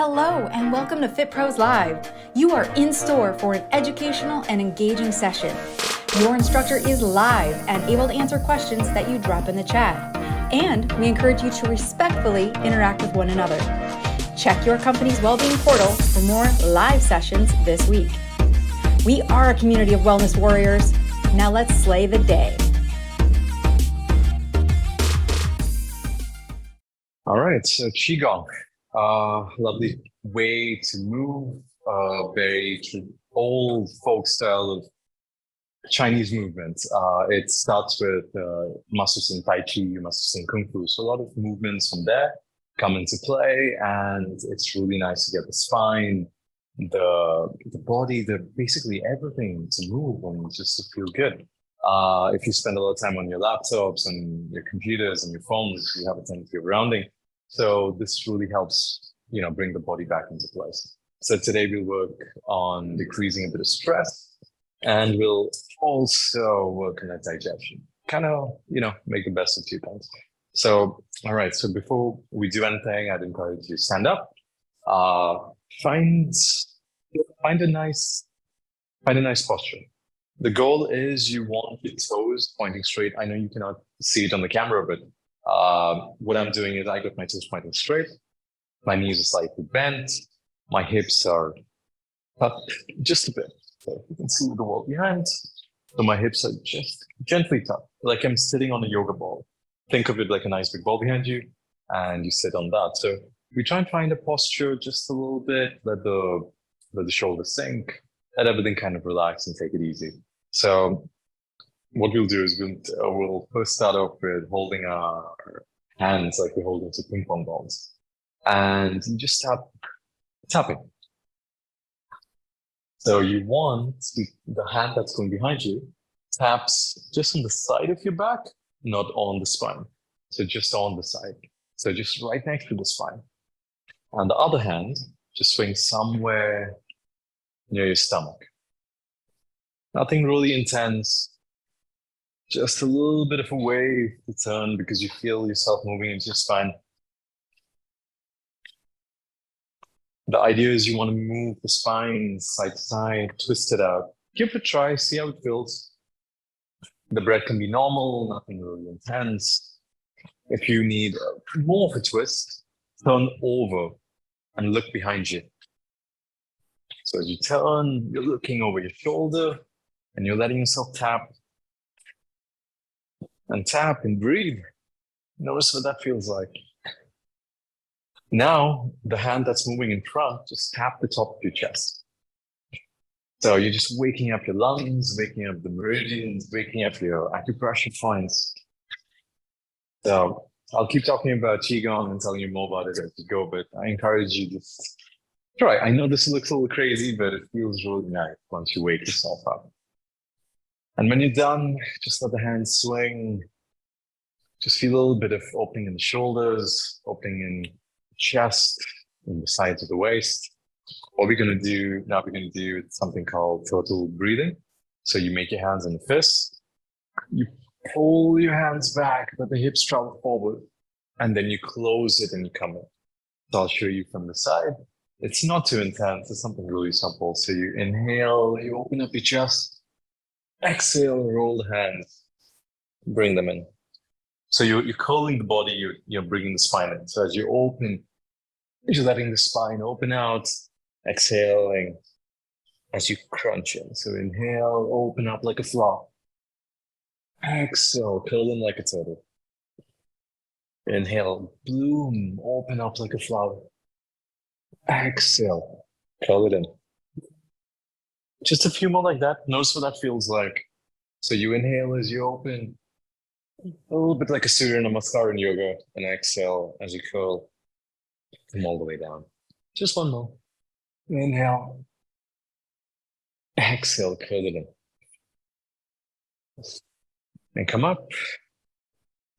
Hello and welcome to FitPros Live. You are in store for an educational and engaging session. Your instructor is live and able to answer questions that you drop in the chat. And we encourage you to respectfully interact with one another. Check your company's wellbeing portal for more live sessions this week. We are a community of wellness warriors. Now let's slay the day. All right, so Qigong, lovely way to move, very old folk style of Chinese movement. It starts with muscles in Tai Chi, muscles in Kung Fu. So a lot of movements from there come into play, and it's really nice to get the spine, the body, basically everything to move and just to feel good. If you spend a lot of time on your laptops and your computers and your phones, you have a tendency of rounding. So this really helps, bring the body back into place. So today we'll work on decreasing a bit of stress, and we'll also work on that digestion. Kind of, make the best of two things. So, all right. So before we do anything, I'd encourage you to stand up. Find a nice posture. The goal is you want your toes pointing straight. I know you cannot see it on the camera, but what I'm doing is I got my toes pointing straight. My knees are slightly bent. My hips are up just a bit. So you can see the wall behind. So my hips are just gently tucked, like I'm sitting on a yoga ball. Think of it like a nice big ball behind you, and you sit on that. So we try and find a posture just a little bit, let the shoulders sink, let everything kind of relax and take it easy. So what we'll do is we'll first start off with holding our hands like we're holding two ping pong balls, and you just tapping. So you want the hand that's going behind you taps just on the side of your back, not on the spine. So just on the side. So just right next to the spine. And the other hand just swings somewhere near your stomach. Nothing really intense. Just a little bit of a wave to turn because you feel yourself moving into your spine. The idea is you want to move the spine side to side, twist it out. Give it a try, see how it feels. The breath can be normal, nothing really intense. If you need more of a twist, turn over and look behind you. So as you turn, you're looking over your shoulder and you're letting yourself tap. And tap and breathe. Notice what that feels like. Now, the hand that's moving in front, just tap the top of your chest. So you're just waking up your lungs, waking up the meridians, waking up your acupressure points. So I'll keep talking about Qigong and telling you more about it as we go, but I encourage you to try. I know this looks a little crazy, but it feels really nice once you wake yourself up. And when you're done, just let the hands swing. Just feel a little bit of opening in the shoulders, opening in the chest, in the sides of the waist. What we're going to do now, we're going to do something called total breathing. So you make your hands in a fist. You pull your hands back, let the hips travel forward, and then you close it and you come in. So I'll show you from the side. It's not too intense. It's something really simple. So you inhale, you open up your chest. Exhale, roll the hands, bring them in. So you're curling the body, you're bringing the spine in. So as you open, you're letting the spine open out, exhaling as you crunch in. So inhale, open up like a flower. Exhale, curl in like a turtle. Inhale, bloom, open up like a flower. Exhale, curl it in. Just a few more like that. Notice what that feels like. So you inhale as you open, a little bit like a Surya Namaskar in yoga, and exhale as you curl, come all the way down. Just one more. Inhale, exhale, curl it in. And come up,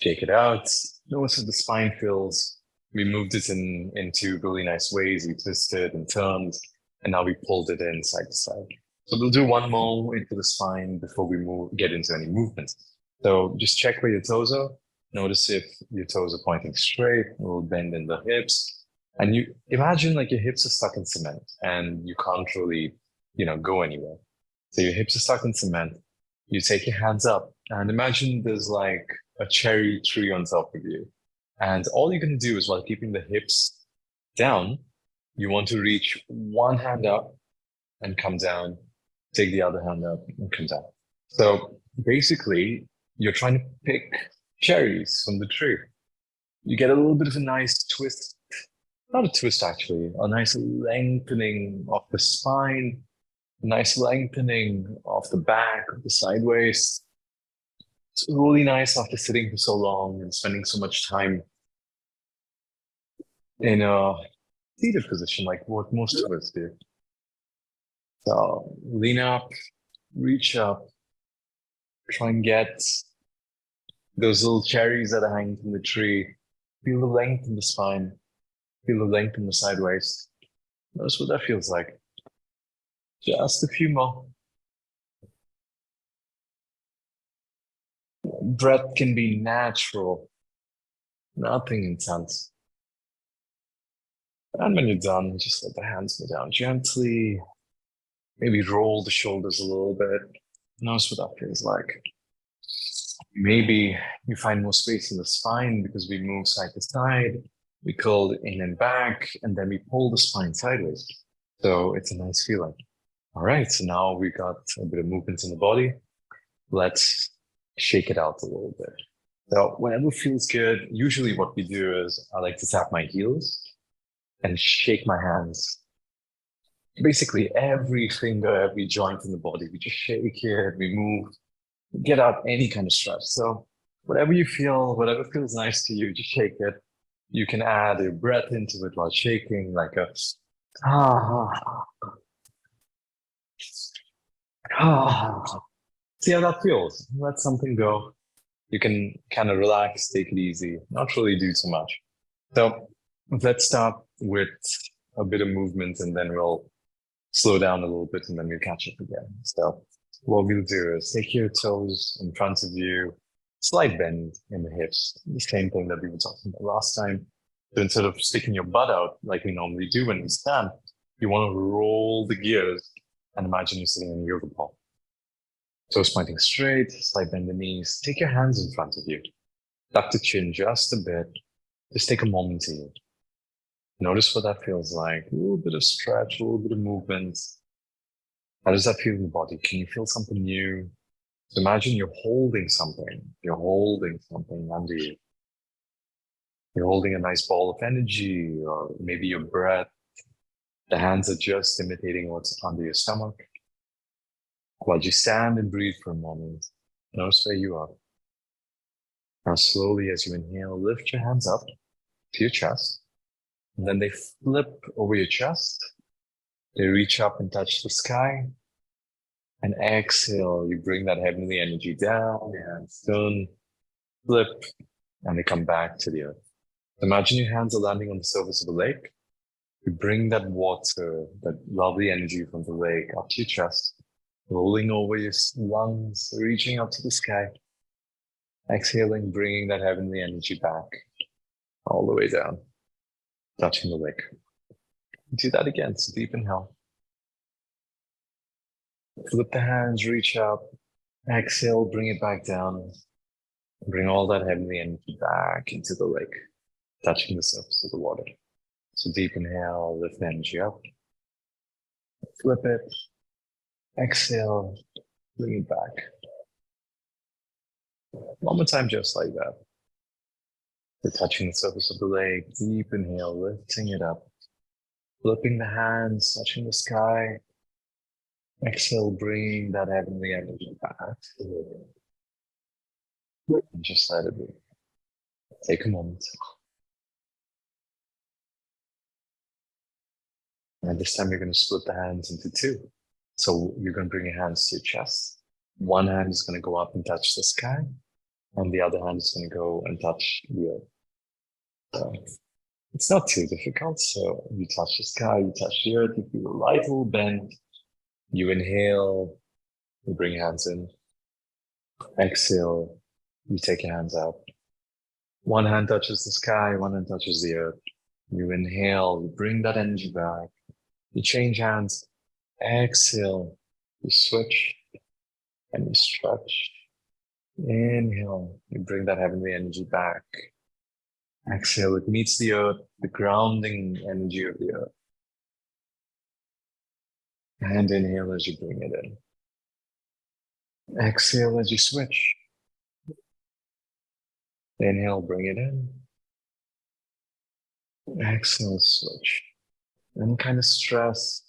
shake it out. Notice how the spine feels. We moved it into really nice ways. We twisted and turned, and now we pulled it in side to side. So we'll do one more into the spine before we get into any movements. So just check where your toes are. Notice if your toes are pointing straight, a little bend in the hips, And you imagine like your hips are stuck in cement and you can't really, go anywhere. So your hips are stuck in cement. You take your hands up and imagine there's like a cherry tree on top of you. And all you're going to do is while keeping the hips down, you want to reach one hand up and come down, take the other hand up and come down. So basically, you're trying to pick cherries from the tree. You get a little bit of a nice twist, not a twist actually, a nice lengthening of the spine, a nice lengthening of the back, of the sideways. It's really nice after sitting for so long and spending so much time in a seated position, like what most of us do. So lean up, reach up, try and get those little cherries that are hanging from the tree. Feel the length in the spine, feel the length in the sideways. Notice what that feels like. Just a few more. Breath can be natural, nothing intense. And when you're done, just let the hands go down gently. Maybe roll the shoulders a little bit. Notice what that feels like. Maybe you find more space in the spine because we move side to side. We curl in and back, and then we pull the spine sideways. So it's a nice feeling. All right, so now we got a bit of movement in the body. Let's shake it out a little bit. So whenever it feels good, usually what we do is I like to tap my heels and shake my hands. Basically every finger, every joint in the body, we just shake it, we move, get out any kind of stress. So whatever you feel, whatever feels nice to you, just shake it. You can add a breath into it while shaking, like a see how that feels. Let something go. You can kind of relax, take it easy, not really do too much. So let's start with a bit of movement and then we'll slow down a little bit and then we'll catch up again. So what we'll do is take your toes in front of you, slight bend in the hips, the same thing that we were talking about last time. So instead of sticking your butt out like we normally do when we stand, you want to roll the gears and imagine you're sitting in a yoga ball. Toes pointing straight, slight bend the knees. Take your hands in front of you. Tuck the chin just a bit. Just take a moment here. Notice what that feels like. A little bit of stretch, a little bit of movement. How does that feel in the body? Can you feel something new? So imagine you're holding something. You're holding something under you. You're holding a nice ball of energy or maybe your breath. The hands are just imitating what's under your stomach. While you stand and breathe for a moment, notice where you are. Now slowly as you inhale, lift your hands up to your chest. And then they flip over your chest. They reach up and touch the sky. And exhale, you bring that heavenly energy down, your hands turn, flip, and they come back to the earth. Imagine your hands are landing on the surface of a lake. You bring that water, that lovely energy from the lake up to your chest, rolling over your lungs, reaching up to the sky. Exhaling, bringing that heavenly energy back all the way down, touching the lake. Do that again. So deep inhale. Flip the hands, reach up. Exhale, bring it back down. Bring all that heavenly energy back into the lake, touching the surface of the water. So deep inhale, lift the energy up. Flip it. Exhale, bring it back. One more time, just like that. So touching the surface of the lake, deep inhale, lifting it up. Flipping the hands, touching the sky. Exhale, bring that heavenly energy back. And just let it be. Take a moment. And this time you're going to split the hands into two. So you're going to bring your hands to your chest. One hand is going to go up and touch the sky. And the other hand is going to go and touch the earth. So it's not too difficult. So you touch the sky, you touch the earth, you feel a light little bend. You inhale, you bring your hands in. Exhale, you take your hands out. One hand touches the sky, one hand touches the earth. You inhale, you bring that energy back. You change hands. Exhale, you switch and you stretch. Inhale, you bring that heavenly energy back. Exhale, it meets the earth, the grounding energy of the earth. And inhale as you bring it in. Exhale as you switch. Inhale, bring it in. Exhale, switch. Any kind of stress,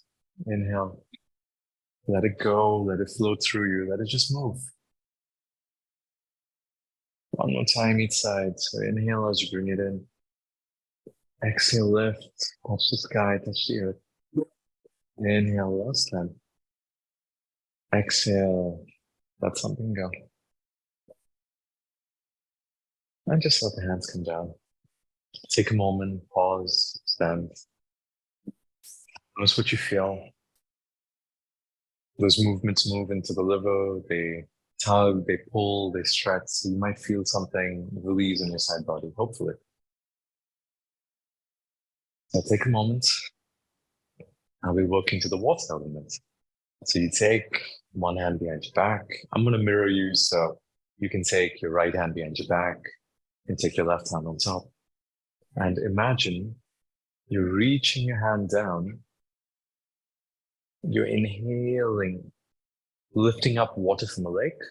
inhale. Let it go, let it flow through you, let it just move. One more time each side. So inhale as you bring it in. Exhale, lift, touch the sky, touch the earth. Inhale, last time. Exhale, let something go. And just let the hands come down. Take a moment, pause, stand. Notice what you feel. Those movements move into the liver, they tug, they pull, they stretch. So you might feel something release in your side body, hopefully. So take a moment. I'll be working to the water element. So you take one hand behind your back. I'm going to mirror you, so you can take your right hand behind your back and take your left hand on top. And imagine you're reaching your hand down. You're inhaling, lifting up water from a lake,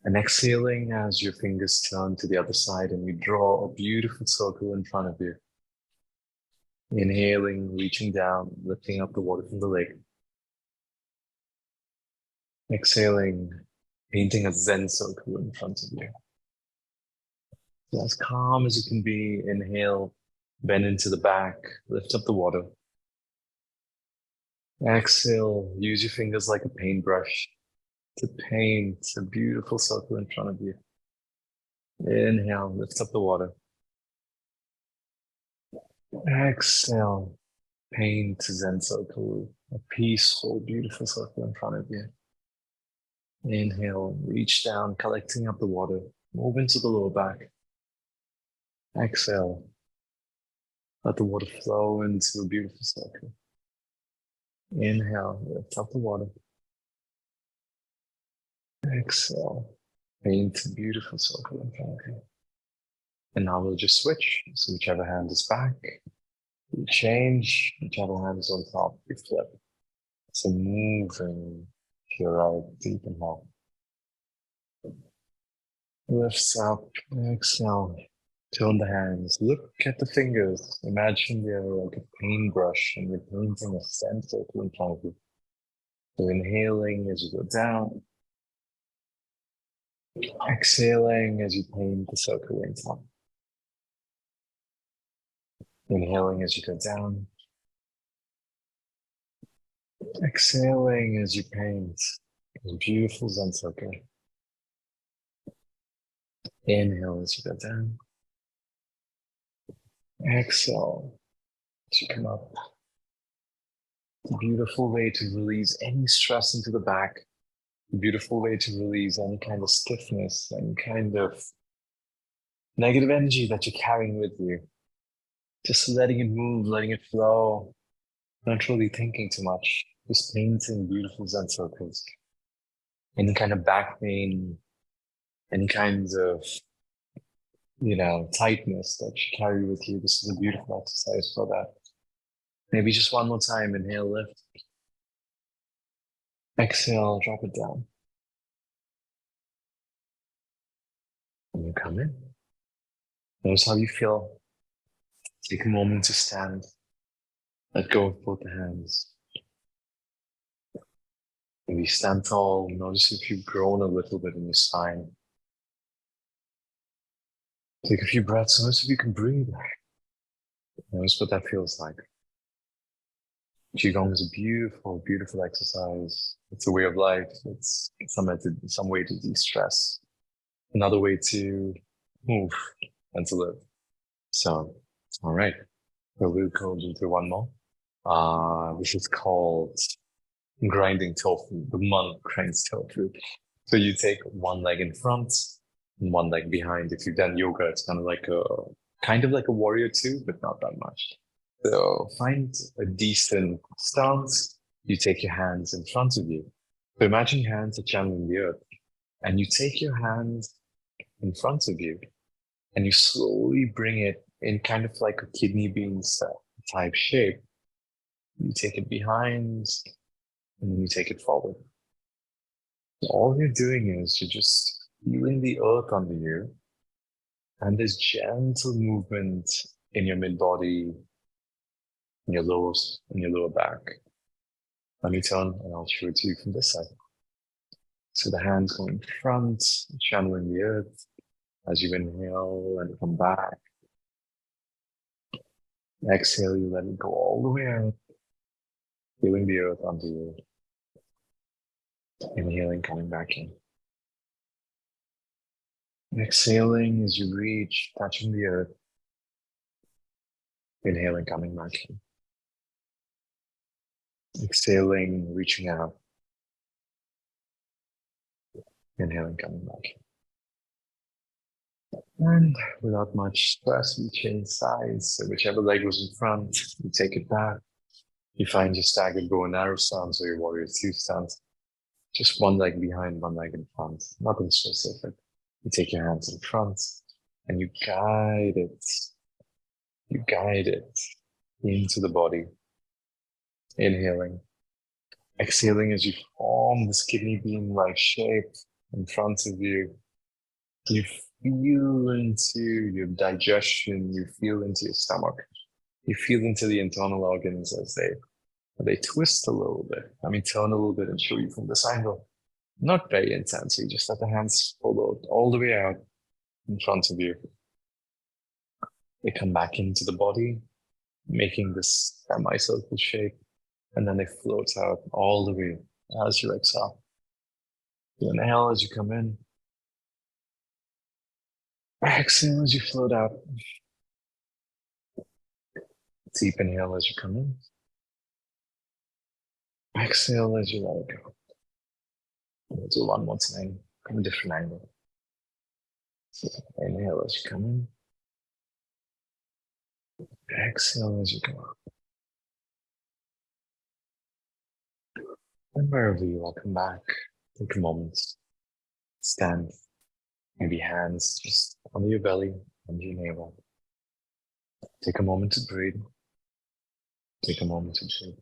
and exhaling as your fingers turn to the other side and you draw a beautiful circle in front of you. Inhaling, reaching down, lifting up the water from the lake. Exhaling, painting a Zen circle in front of you. So as calm as you can be, inhale, bend into the back, lift up the water. Exhale, use your fingers like a paintbrush to paint a beautiful circle in front of you. Inhale, lift up the water. Exhale, paint a Zen circle, a peaceful, beautiful circle in front of you. Inhale, reach down, collecting up the water. Move into the lower back. Exhale, let the water flow into a beautiful circle. Inhale, lift up the water. Exhale, paint a beautiful circle in front of you. And now we'll just switch. So whichever hand is back, you change. Whichever hand is on top, you flip. So moving to your right, deep inhale. Lifts up, exhale. Turn the hands, look at the fingers. Imagine they're like a paintbrush and you're painting a center in front of you. So inhaling as you go down. Exhaling as you paint the circle in top. Inhaling as you go down. Exhaling as you paint a beautiful Zen circle. Inhale as you go down. Exhale as you come up. It's a beautiful way to release any stress into the back. A beautiful way to release any kind of stiffness, any kind of negative energy that you're carrying with you. Just letting it move, letting it flow, not really thinking too much, just painting beautiful Zen circles. Any kind of back pain, any kinds of, tightness that you carry with you. This is a beautiful exercise for that. Maybe just one more time. Inhale, lift. Exhale, drop it down. And you come in. Notice how you feel. Take a moment to stand. Let go of both the hands. Maybe stand tall. Notice if you've grown a little bit in your spine. Take a few breaths. Notice if you can breathe. Notice what that feels like. Qigong is a beautiful, beautiful exercise. It's a way of life. It's some way to de-stress. Another way to move and to live. So, all right. So we'll go into one more. This is called grinding tofu. The monk grinds tofu. So you take one leg in front and one leg behind. If you've done yoga, it's kind of like a kind of like a warrior too, but not that much. So find a decent stance. You take your hands in front of you. So imagine your hands are channeling the earth, and you take your hands in front of you, and you slowly bring it in kind of like a kidney bean type shape. You take it behind, and then you take it forward. All you're doing is you're just feeling the earth under you, and there's gentle movement in your mid body, in your lower back. Let me turn and I'll show it to you from this side. So the hands go in front, channeling the earth as you inhale and come back. Exhale, you let it go all the way out, feeling the earth under you. Inhaling, coming back in. Exhaling as you reach, touching the earth. Inhaling, coming back in. Exhaling, reaching out. Inhaling, coming back in. And without much stress, you change sides. So whichever leg was in front, you take it back. You find your staggered bow and arrow stance or your warrior two stance. Just one leg behind, one leg in front. Nothing specific. You take your hands in front and you guide it. You guide it into the body. Inhaling. Exhaling as you form this kidney bean-like shape in front of you. You feel into your digestion. You feel into your stomach. You feel into the internal organs as they twist a little bit. I mean, turn a little bit and show you from this angle. Not very intensely, just let the hands follow all the way out in front of you. They come back into the body, making this semicircle shape, and then they float out all the way as you exhale. You inhale as you come in. Exhale as you float out. Deep inhale as you come in. Exhale as you let it go. We'll do one more time from a different angle. So inhale as you come in. Exhale as you go out. And wherever you are, come back. Take a moment. Stand. Maybe hands just under your belly, under your navel. Take a moment to breathe. Take a moment to breathe.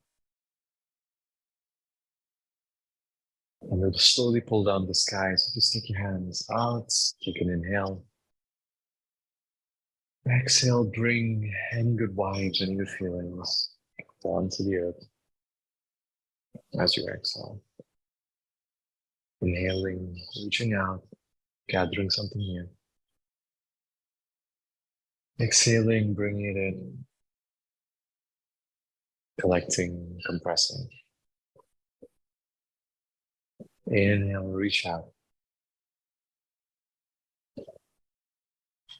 And we'll slowly pull down the sky. So just take your hands out. Take an inhale. Exhale, bring any good vibes, any good feelings down to the earth as you exhale. Inhaling, reaching out, gathering something new. Exhaling, bringing it in, collecting, compressing. Inhale, reach out.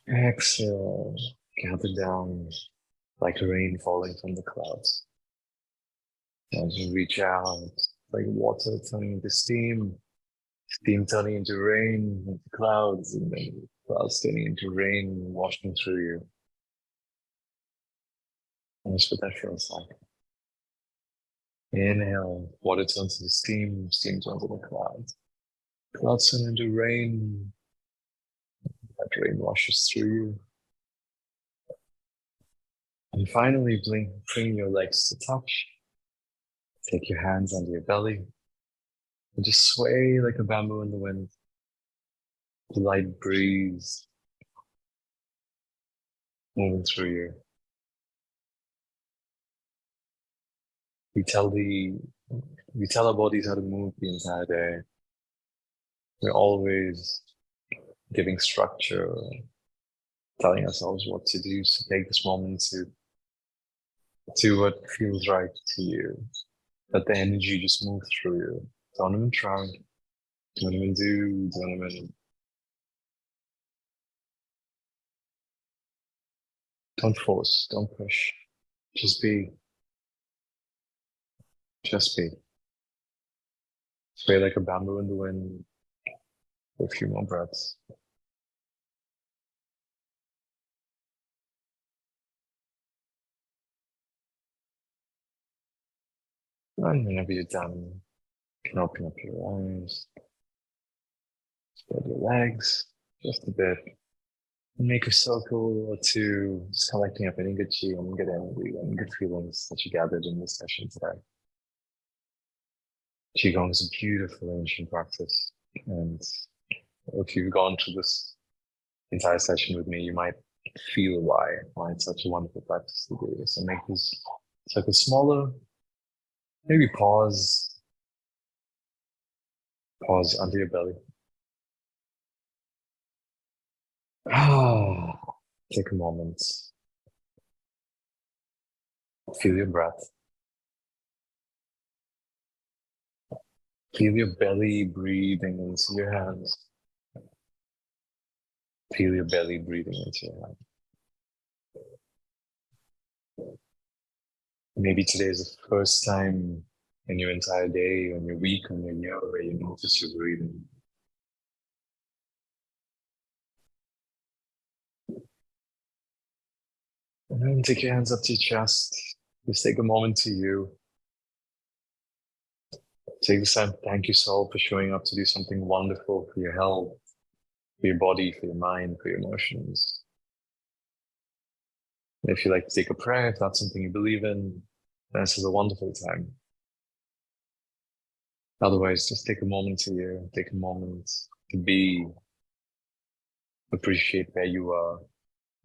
Exhale, gather down like rain falling from the clouds. As you reach out, like water turning into steam, steam turning into rain, into clouds, and then clouds turning into rain, washing through you. And that's what that feels like. Inhale, water turns into steam, steam turns into clouds. Clouds turn into rain, that rain washes through you. And finally, bring your legs to touch. Take your hands under your belly and just sway like a bamboo in the wind. The light breeze moving through you. We tell our bodies how to move the entire day. We're always giving structure, telling ourselves what to do. So take this moment to do what feels right to you. Let the energy just move through you. Don't even try. Don't even do. Don't even. Don't force. Don't push. Just be. Just be. Sway like a bamboo in the wind for a few more breaths. And whenever you're done, you can open up your eyes, spread your legs just a bit, and make a circle or two, just collecting up any good chi and good energy and good feelings that you gathered in this session today. Qigong is a beautiful ancient practice, and if you've gone through this entire session with me, you might feel why it's such a wonderful practice to do. So make this circle smaller, maybe pause under your belly. Take a moment, feel your breath, feel your belly breathing into your hands, feel your belly breathing into your hands. Maybe today is the first time in your entire day, on your week, on your year, where you notice your breathing. And then take your hands up to your chest. Just take a moment to you. Take this time to thank yourself for showing up to do something wonderful for your health, for your body, for your mind, for your emotions. And if you like to take a prayer, if that's something you believe in, then this is a wonderful time. Otherwise, just take a moment to you, take a moment to be, appreciate where you are,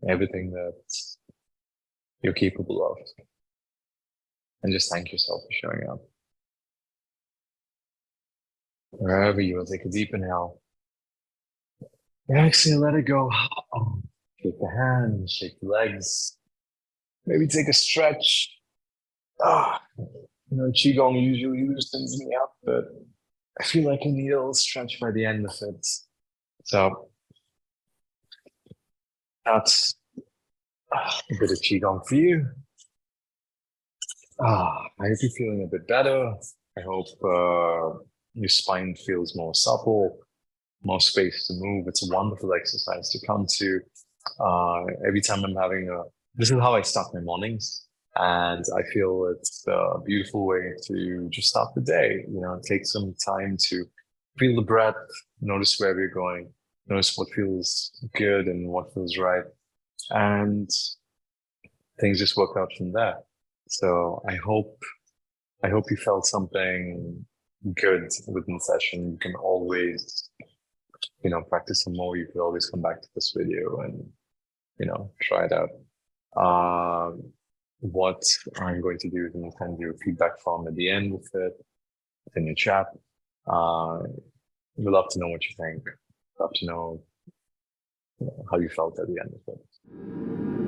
everything that you're capable of. And just thank yourself for showing up. Wherever you are, take a deep inhale. Exhale, let it go. Shake the hands, shake the legs. Maybe take a stretch. Qigong usually loosens me up, but I feel like I need a little stretch by the end of it. So that's a bit of Qigong for you. I hope you're feeling a bit better. I hope your spine feels more supple, more space to move. It's a wonderful exercise to come to. Every time I'm this is how I start my mornings. And I feel it's a beautiful way to just start the day. Take some time to feel the breath, notice where we're going, notice what feels good and what feels right. And things just work out from there. So I hope you felt something good within the session. You can always, practice some more. You could always come back to this video and, try it out. What I'm going to do is I'm going to send you a feedback form at the end of it. It's in your chat. We'd love to know what you think. Love to know how you felt at the end of it.